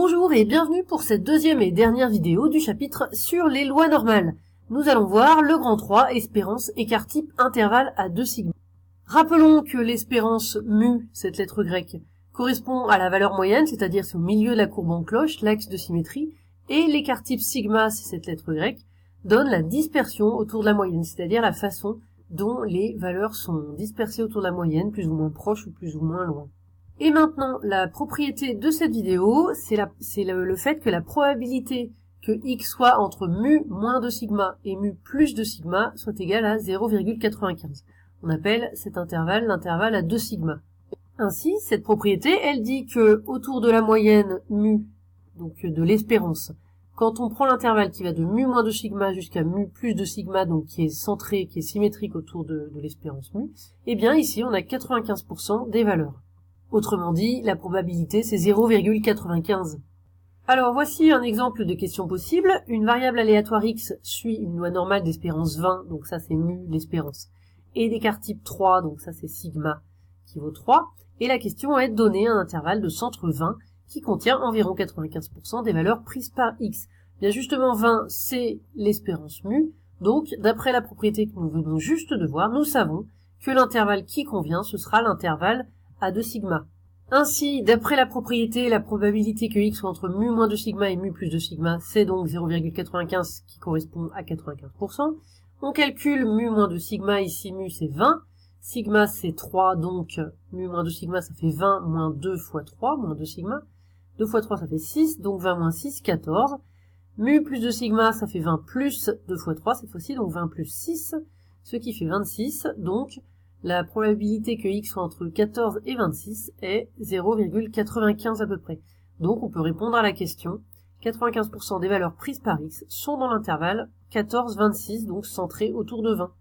Bonjour et bienvenue pour cette deuxième et dernière vidéo du chapitre sur les lois normales. Nous allons voir le grand 3, espérance, écart type, intervalle à 2 sigma. Rappelons que l'espérance mu, cette lettre grecque, correspond à la valeur moyenne, c'est-à-dire c'est au milieu de la courbe en cloche, l'axe de symétrie, et l'écart type sigma, c'est cette lettre grecque, donne la dispersion autour de la moyenne, c'est-à-dire la façon dont les valeurs sont dispersées autour de la moyenne, plus ou moins proches ou plus ou moins loin. Et maintenant, la propriété de cette vidéo, c'est le fait que la probabilité que x soit entre mu moins 2 sigma et mu plus 2 sigma soit égale à 0,95. On appelle cet intervalle l'intervalle à 2 sigma. Ainsi, cette propriété, elle dit que autour de la moyenne mu, donc de l'espérance, quand on prend l'intervalle qui va de mu moins 2 sigma jusqu'à mu plus 2 sigma, donc qui est centré, qui est symétrique autour de l'espérance mu, eh bien ici on a 95% des valeurs. Autrement dit, la probabilité c'est 0,95. Alors voici un exemple de question possible. Une variable aléatoire x suit une loi normale d'espérance 20, donc ça c'est mu, l'espérance, et d'écart type 3, donc ça c'est sigma, qui vaut 3. Et la question est de donner un intervalle de centre 20 qui contient environ 95% des valeurs prises par x. Bien justement 20 c'est l'espérance mu, donc d'après la propriété que nous venons juste de voir, nous savons que l'intervalle qui convient ce sera l'intervalle à 2 sigma. Ainsi, d'après la propriété, la probabilité que x soit entre mu moins 2 sigma et mu plus 2 sigma, c'est donc 0,95 qui correspond à 95%. On calcule mu moins 2 sigma, ici mu c'est 20, sigma c'est 3, donc mu moins 2 sigma ça fait 20 moins 2 fois 3, moins 2 sigma. 2 fois 3 ça fait 6, donc 20 moins 6, 14. Mu plus 2 sigma ça fait 20 plus 2 fois 3 cette fois-ci, donc 20 plus 6, ce qui fait 26, donc la probabilité que x soit entre 14 et 26 est 0,95 à peu près. Donc on peut répondre à la question. 95% des valeurs prises par x sont dans l'intervalle 14-26, donc centré autour de 20.